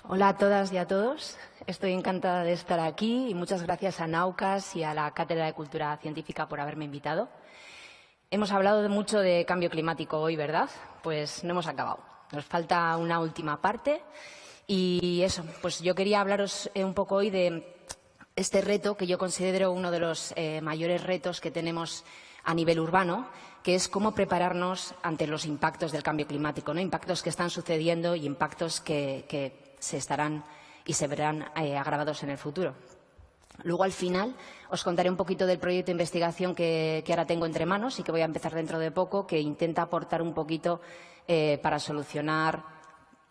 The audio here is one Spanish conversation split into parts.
Hola a todas y a todos. Estoy encantada de estar aquí y muchas gracias a Naucas y a la Cátedra de Cultura Científica por haberme invitado. Hemos hablado mucho de cambio climático hoy, ¿verdad? Pues no hemos acabado. Nos falta una última parte y eso, pues yo quería hablaros un poco hoy de este reto que yo considero uno de los mayores retos que tenemos a nivel urbano, que es cómo prepararnos ante los impactos del cambio climático, ¿no? Impactos que están sucediendo y impactos que se estarán y se verán agravados en el futuro. Luego, al final, os contaré un poquito del proyecto de investigación que ahora tengo entre manos y que voy a empezar dentro de poco, que intenta aportar un poquito para solucionar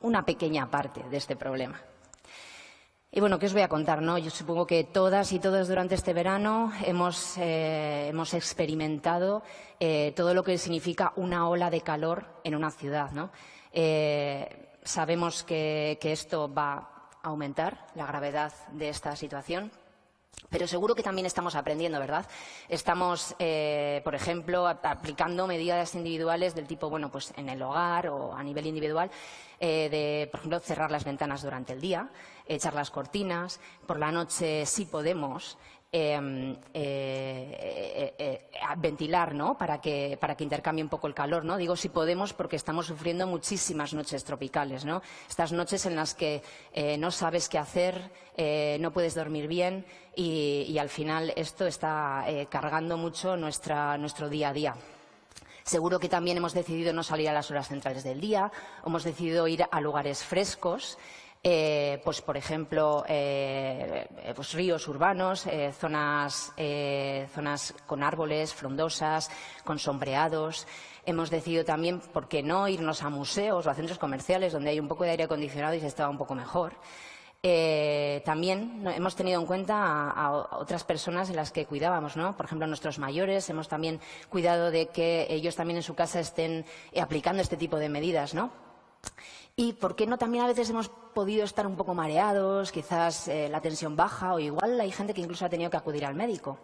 una pequeña parte de este problema. Y bueno, ¿qué os voy a contar, no? Yo supongo que todas y todos durante este verano hemos experimentado todo lo que significa una ola de calor en una ciudad, ¿no? Sabemos que esto va a aumentar la gravedad de esta situación, pero seguro que también estamos aprendiendo, ¿verdad? Estamos, por ejemplo, aplicando medidas individuales del tipo, bueno, pues en el hogar o a nivel individual, por ejemplo, cerrar las ventanas durante el día, echar las cortinas, por la noche, si podemos, ventilar, ¿no? Para que intercambie un poco el calor, ¿no? Digo si podemos porque estamos sufriendo muchísimas noches tropicales, ¿no? Estas noches en las que no sabes qué hacer, no puedes dormir bien y al final esto está cargando mucho nuestro día a día. Seguro que también hemos decidido no salir a las horas centrales del día, hemos decidido ir a lugares frescos. Pues por ejemplo, pues ríos urbanos, zonas con árboles, frondosas, con sombreados. Hemos decidido también, ¿por qué no?, irnos a museos o a centros comerciales donde hay un poco de aire acondicionado y se está un poco mejor. También hemos tenido en cuenta a otras personas en las que cuidábamos, ¿no? Por ejemplo, a nuestros mayores. Hemos también cuidado de que ellos también en su casa estén aplicando este tipo de medidas, ¿no? Y, ¿por qué no?, también a veces hemos podido estar un poco mareados, quizás la tensión baja o igual hay gente que incluso ha tenido que acudir al médico.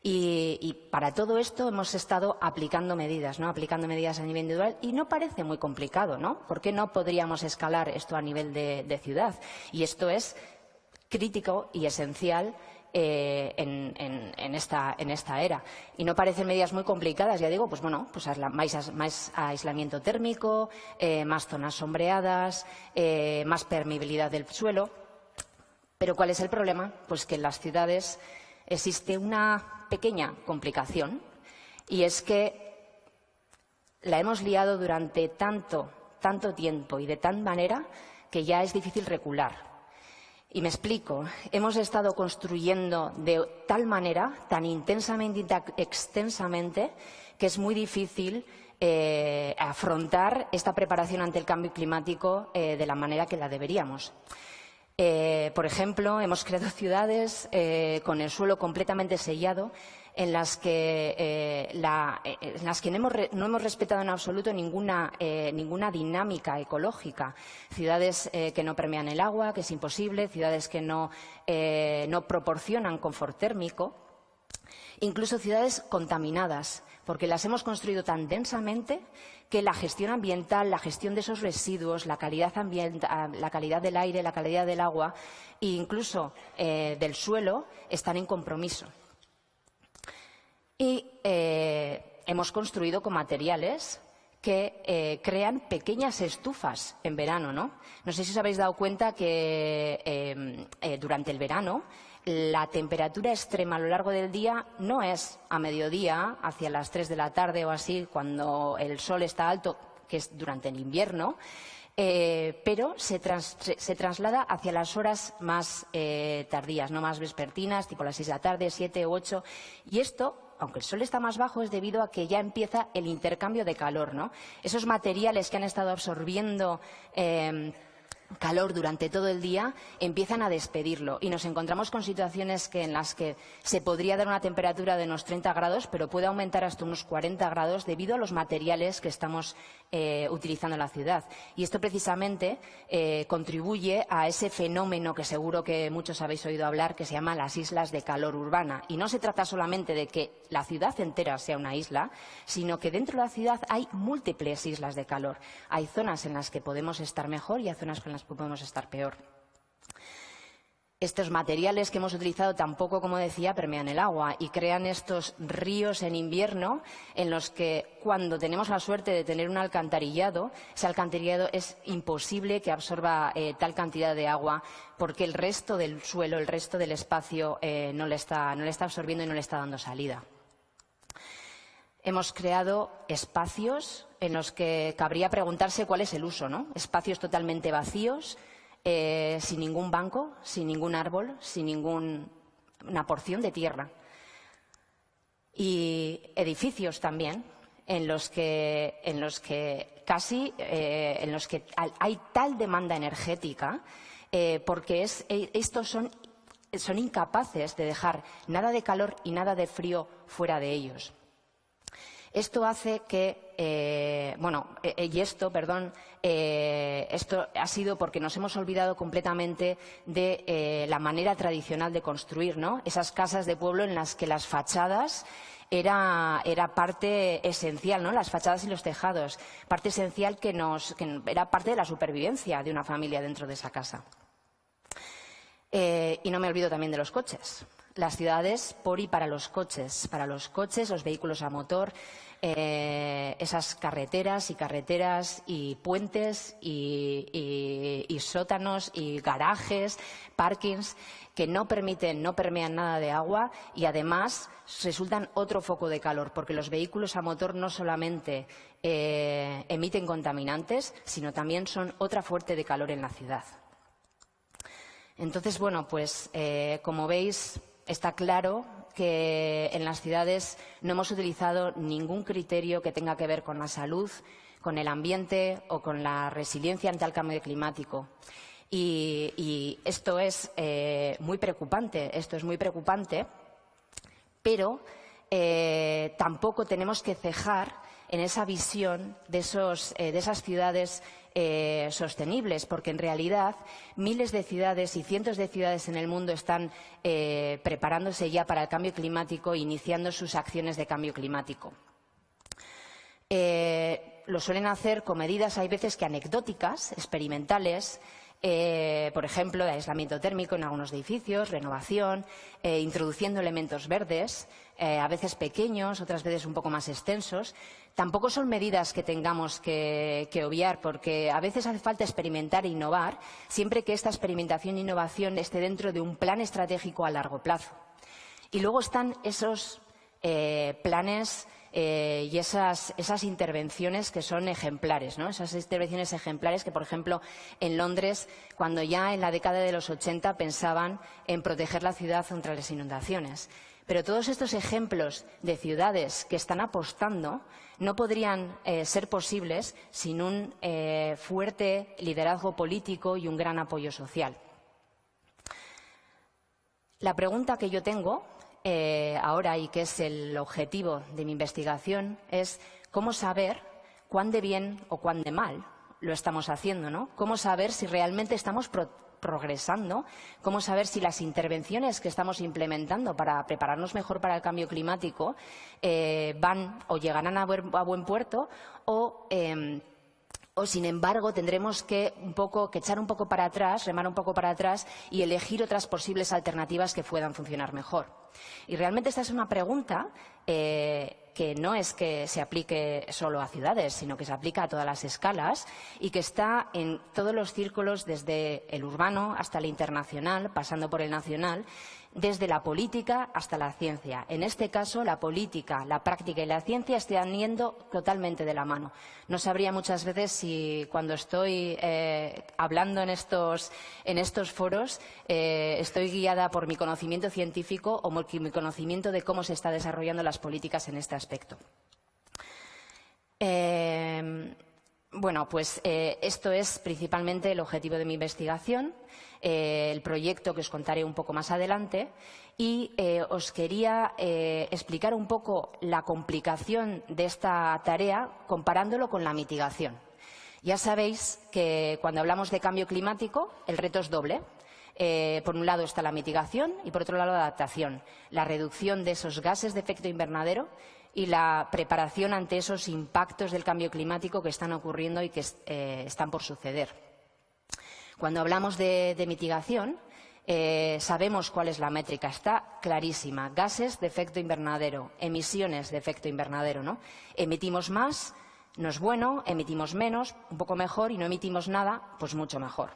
Y para todo esto hemos estado aplicando medidas, ¿no? Aplicando medidas a nivel individual y no parece muy complicado, ¿no? ¿Por qué no podríamos escalar esto a nivel de ciudad? Y esto es crítico y esencial en esta era. Y no parecen medidas muy complicadas, ya digo, pues bueno, pues más aislamiento térmico, más zonas sombreadas, más permeabilidad del suelo. Pero ¿cuál es el problema? Pues que en las ciudades existe una pequeña complicación y es que la hemos liado durante tanto tiempo y de tal manera que ya es difícil recular. Y me explico. Hemos estado construyendo de tal manera, tan intensamente y tan extensamente, que es muy difícil afrontar esta preparación ante el cambio climático de la manera que la deberíamos. Por ejemplo, hemos creado ciudades con el suelo completamente sellado, en las que no hemos respetado en absoluto ninguna dinámica ecológica. Ciudades que no permean el agua, que es imposible, ciudades que no proporcionan confort térmico, incluso ciudades contaminadas, porque las hemos construido tan densamente que la gestión ambiental, la gestión de esos residuos, la calidad ambiental, la calidad del aire, la calidad del agua e incluso del suelo están en compromiso. Y hemos construido con materiales que crean pequeñas estufas en verano, ¿no? No sé si os habéis dado cuenta que durante el verano la temperatura extrema a lo largo del día no es a mediodía, hacia las 3 de la tarde o así, cuando el sol está alto, que es durante el invierno, pero se traslada hacia las horas más tardías, no más vespertinas, tipo las 6 de la tarde, 7 u 8. Y esto, aunque el sol está más bajo, es debido a que ya empieza el intercambio de calor, ¿no? Esos materiales que han estado absorbiendo calor durante todo el día empiezan a despedirlo y nos encontramos con situaciones en las que se podría dar una temperatura de unos 30 grados, pero puede aumentar hasta unos 40 grados debido a los materiales que estamos utilizando en la ciudad. Y esto precisamente contribuye a ese fenómeno que seguro que muchos habéis oído hablar, que se llama las islas de calor urbana. Y no se trata solamente de que la ciudad entera sea una isla, sino que dentro de la ciudad hay múltiples islas de calor. Hay zonas en las que podemos estar mejor y hay zonas en las quizás podemos estar peor. Estos materiales que hemos utilizado tampoco, como decía, permean el agua y crean estos ríos en invierno en los que, cuando tenemos la suerte de tener un alcantarillado, ese alcantarillado es imposible que absorba tal cantidad de agua porque el resto del suelo, el resto del espacio no le está absorbiendo y no le está dando salida. Hemos creado espacios en los que cabría preguntarse cuál es el uso, ¿no? Espacios totalmente vacíos, sin ningún banco, sin ningún árbol, sin ninguna porción de tierra. Y edificios también en los que hay tal demanda energética porque estos son incapaces de dejar nada de calor y nada de frío fuera de ellos. Esto hace que, esto ha sido porque nos hemos olvidado completamente de la manera tradicional de construir, ¿no? Esas casas de pueblo en las que las fachadas era parte esencial, ¿no? Las fachadas y los tejados, parte esencial que era parte de la supervivencia de una familia dentro de esa casa. Y no me olvido también de los coches. Las ciudades por y para los coches, los vehículos a motor, esas carreteras y puentes y sótanos y garajes, parkings que no permean nada de agua y además resultan otro foco de calor, porque los vehículos a motor no solamente emiten contaminantes, sino también son otra fuente de calor en la ciudad. Entonces, como veis, está claro que en las ciudades no hemos utilizado ningún criterio que tenga que ver con la salud, con el ambiente o con la resiliencia ante el cambio climático. Y esto es muy preocupante. Pero tampoco tenemos que cejar en esa visión de esas ciudades sostenibles, porque en realidad miles de ciudades y cientos de ciudades en el mundo están preparándose ya para el cambio climático e iniciando sus acciones de cambio climático. Lo suelen hacer con medidas, hay veces que anecdóticas, experimentales, por ejemplo, de aislamiento térmico en algunos edificios, renovación, introduciendo elementos verdes, a veces pequeños, otras veces un poco más extensos. Tampoco son medidas que tengamos que obviar, porque a veces hace falta experimentar e innovar, siempre que esta experimentación e innovación esté dentro de un plan estratégico a largo plazo. Y luego están esos planes y esas intervenciones que son ejemplares, ¿no? Esas intervenciones ejemplares que, por ejemplo, en Londres, cuando ya en la década de los 80 pensaban en proteger la ciudad contra las inundaciones. Pero todos estos ejemplos de ciudades que están apostando no podrían ser posibles sin un fuerte liderazgo político y un gran apoyo social. La pregunta que yo tengo ahora, y que es el objetivo de mi investigación, es cómo saber cuán de bien o cuán de mal lo estamos haciendo, ¿no? Cómo saber si realmente estamos progresando, cómo saber si las intervenciones que estamos implementando para prepararnos mejor para el cambio climático van o llegarán a buen puerto o sin embargo, tendremos que echar un poco para atrás, remar un poco para atrás y elegir otras posibles alternativas que puedan funcionar mejor. Y realmente esta es una pregunta que no es que se aplique solo a ciudades, sino que se aplica a todas las escalas y que está en todos los círculos, desde el urbano hasta el internacional, pasando por el nacional, desde la política hasta la ciencia. En este caso, la política, la práctica y la ciencia están yendo totalmente de la mano. No sabría muchas veces si cuando estoy hablando en estos foros estoy guiada por mi conocimiento científico o por mi conocimiento de cómo se están desarrollando las políticas en este aspecto. Esto es principalmente el objetivo de mi investigación, el proyecto que os contaré un poco más adelante, y os quería explicar un poco la complicación de esta tarea comparándolo con la mitigación. Ya sabéis que cuando hablamos de cambio climático el reto es doble. Por un lado está la mitigación y por otro lado la adaptación, la reducción de esos gases de efecto invernadero y la preparación ante esos impactos del cambio climático que están ocurriendo y que están por suceder. Cuando hablamos de mitigación, sabemos cuál es la métrica, está clarísima. Gases de efecto invernadero, emisiones de efecto invernadero, ¿no? Emitimos más, no es bueno, emitimos menos, un poco mejor, y no emitimos nada, pues mucho mejor.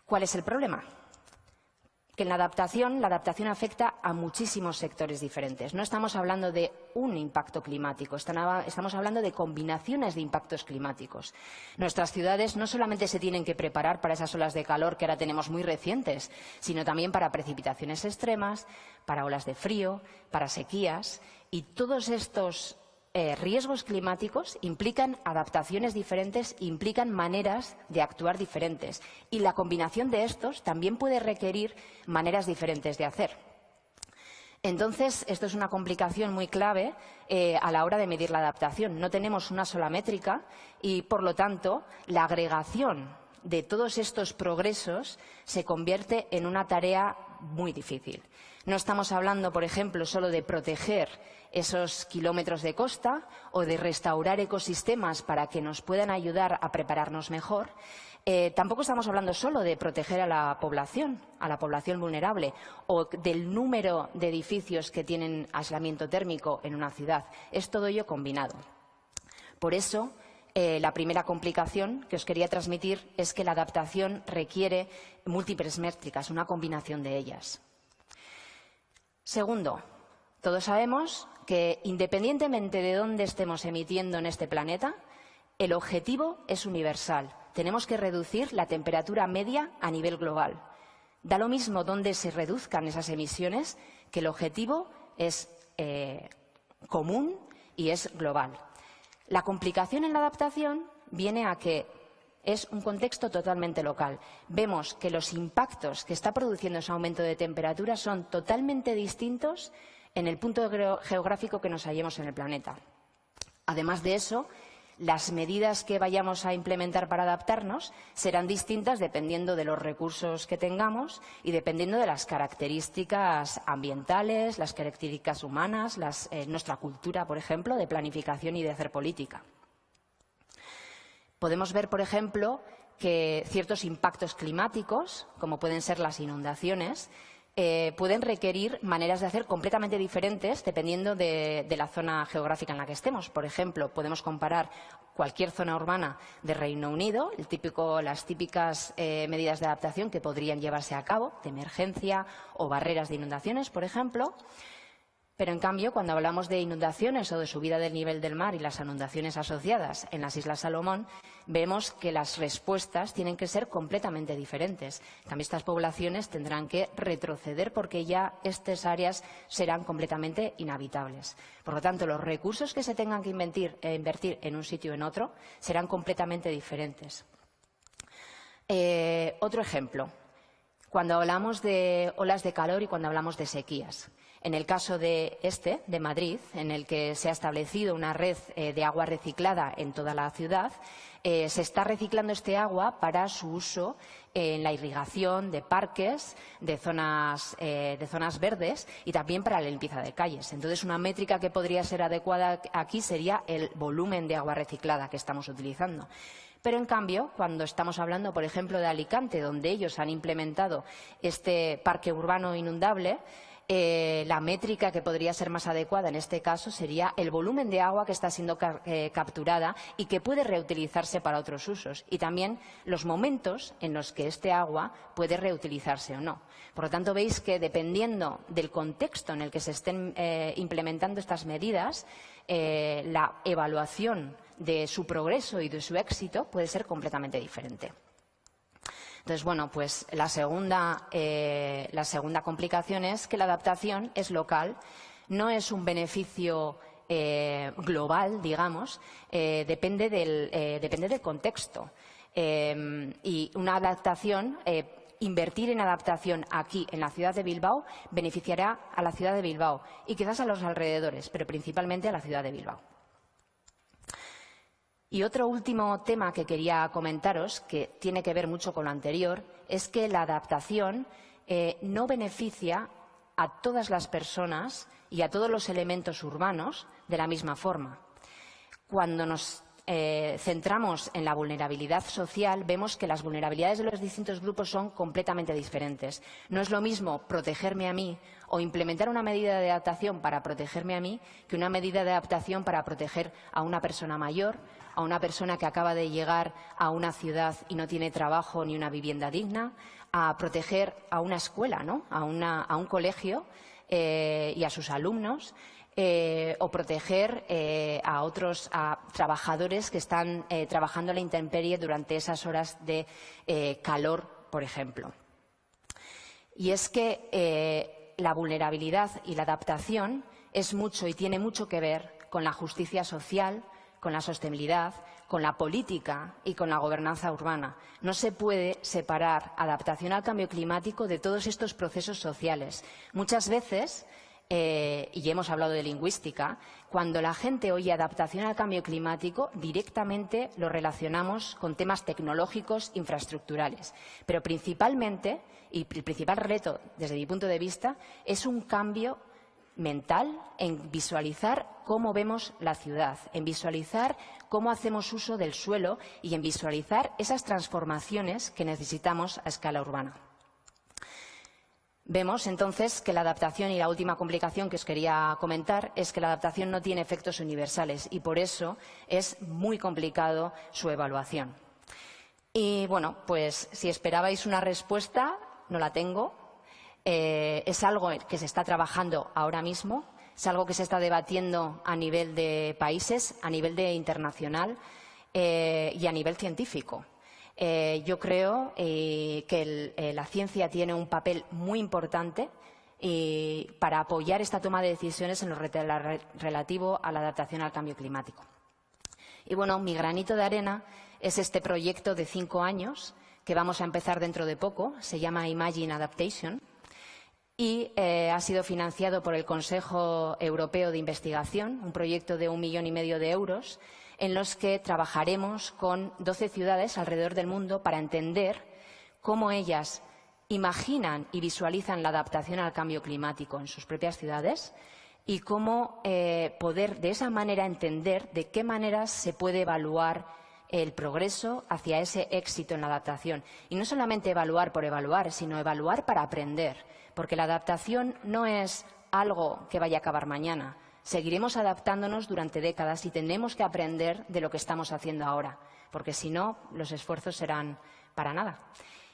¿Cuál es el problema? Que en la adaptación afecta a muchísimos sectores diferentes. No estamos hablando de un impacto climático, estamos hablando de combinaciones de impactos climáticos. Nuestras ciudades no solamente se tienen que preparar para esas olas de calor que ahora tenemos muy recientes, sino también para precipitaciones extremas, para olas de frío, para sequías, y todos estos riesgos climáticos implican adaptaciones diferentes, implican maneras de actuar diferentes, y la combinación de estos también puede requerir maneras diferentes de hacer. Entonces, esto es una complicación muy clave a la hora de medir la adaptación. No tenemos una sola métrica y, por lo tanto, la agregación de todos estos progresos se convierte en una tarea muy difícil. No estamos hablando, por ejemplo, solo de proteger esos kilómetros de costa o de restaurar ecosistemas para que nos puedan ayudar a prepararnos mejor. Tampoco estamos hablando solo de proteger a la población vulnerable, o del número de edificios que tienen aislamiento térmico en una ciudad. Es todo ello combinado. Por eso, la primera complicación que os quería transmitir es que la adaptación requiere múltiples métricas, una combinación de ellas. Segundo, todos sabemos que, independientemente de dónde estemos emitiendo en este planeta, el objetivo es universal. Tenemos que reducir la temperatura media a nivel global. Da lo mismo dónde se reduzcan esas emisiones, que el objetivo es común y es global. La complicación en la adaptación viene a que es un contexto totalmente local. Vemos que los impactos que está produciendo ese aumento de temperatura son totalmente distintos en el punto geográfico que nos hallemos en el planeta. Además de eso, las medidas que vayamos a implementar para adaptarnos serán distintas dependiendo de los recursos que tengamos y dependiendo de las características ambientales, las características humanas, nuestra cultura, por ejemplo, de planificación y de hacer política. Podemos ver, por ejemplo, que ciertos impactos climáticos, como pueden ser las inundaciones, pueden requerir maneras de hacer completamente diferentes dependiendo de la zona geográfica en la que estemos. Por ejemplo, podemos comparar cualquier zona urbana de Reino Unido, las típicas medidas de adaptación que podrían llevarse a cabo, de emergencia o barreras de inundaciones, por ejemplo. Pero, en cambio, cuando hablamos de inundaciones o de subida del nivel del mar y las inundaciones asociadas en las Islas Salomón, vemos que las respuestas tienen que ser completamente diferentes. En cambio, estas poblaciones tendrán que retroceder porque ya estas áreas serán completamente inhabitables. Por lo tanto, los recursos que se tengan que invertir en un sitio o en otro serán completamente diferentes. Otro ejemplo, cuando hablamos de olas de calor y cuando hablamos de sequías. En el caso de Madrid, en el que se ha establecido una red de agua reciclada en toda la ciudad, se está reciclando este agua para su uso en la irrigación de parques, de zonas verdes y también para la limpieza de calles. Entonces, una métrica que podría ser adecuada aquí sería el volumen de agua reciclada que estamos utilizando. Pero, en cambio, cuando estamos hablando, por ejemplo, de Alicante, donde ellos han implementado este parque urbano inundable, la métrica que podría ser más adecuada en este caso sería el volumen de agua que está siendo capturada y que puede reutilizarse para otros usos, y también los momentos en los que este agua puede reutilizarse o no. Por lo tanto, veis que dependiendo del contexto en el que se estén implementando estas medidas, la evaluación de su progreso y de su éxito puede ser completamente diferente. Entonces, bueno, pues la segunda complicación es que la adaptación es local, no es un beneficio global, digamos, depende del contexto. Y una adaptación, invertir en adaptación aquí, en la ciudad de Bilbao, beneficiará a la ciudad de Bilbao y quizás a los alrededores, pero principalmente a la ciudad de Bilbao. Y otro último tema que quería comentaros, que tiene que ver mucho con lo anterior, es que la adaptación no beneficia a todas las personas y a todos los elementos urbanos de la misma forma. Cuando nos centramos en la vulnerabilidad social, vemos que las vulnerabilidades de los distintos grupos son completamente diferentes. No es lo mismo protegerme a mí o implementar una medida de adaptación para protegerme a mí que una medida de adaptación para proteger a una persona mayor, a una persona que acaba de llegar a una ciudad y no tiene trabajo ni una vivienda digna, a proteger a una escuela, ¿no? a un colegio y a sus alumnos. O proteger a trabajadores que están trabajando a la intemperie durante esas horas de calor, por ejemplo. Y es que la vulnerabilidad y la adaptación es mucho y tiene mucho que ver con la justicia social, con la sostenibilidad, con la política y con la gobernanza urbana. No se puede separar adaptación al cambio climático de todos estos procesos sociales. Muchas veces, y hemos hablado de lingüística, cuando la gente oye adaptación al cambio climático, directamente lo relacionamos con temas tecnológicos, infraestructurales. Pero principalmente, y el principal reto desde mi punto de vista, es un cambio mental en visualizar cómo vemos la ciudad, en visualizar cómo hacemos uso del suelo y en visualizar esas transformaciones que necesitamos a escala urbana. Vemos entonces que la adaptación, y la última complicación que os quería comentar, es que la adaptación no tiene efectos universales y por eso es muy complicado su evaluación. Y bueno, pues si esperabais una respuesta, no la tengo. Es algo que se está trabajando ahora mismo, es algo que se está debatiendo a nivel de países, a nivel internacional y a nivel científico. Yo creo que la ciencia tiene un papel muy importante para apoyar esta toma de decisiones en lo relativo a la adaptación al cambio climático. Y bueno, mi granito de arena es este proyecto de 5 años que vamos a empezar dentro de poco, se llama Imagine Adaptation y ha sido financiado por el Consejo Europeo de Investigación, un proyecto de 1,5 millones de euros, en los que trabajaremos con 12 ciudades alrededor del mundo para entender cómo ellas imaginan y visualizan la adaptación al cambio climático en sus propias ciudades y cómo poder de esa manera entender de qué maneras se puede evaluar el progreso hacia ese éxito en la adaptación. Y no solamente evaluar por evaluar, sino evaluar para aprender, porque la adaptación no es algo que vaya a acabar mañana. Seguiremos adaptándonos durante décadas y tenemos que aprender de lo que estamos haciendo ahora, porque si no, los esfuerzos serán para nada.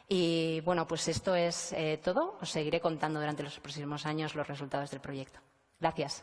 Y bueno, pues esto es todo. Os seguiré contando durante los próximos años los resultados del proyecto. Gracias.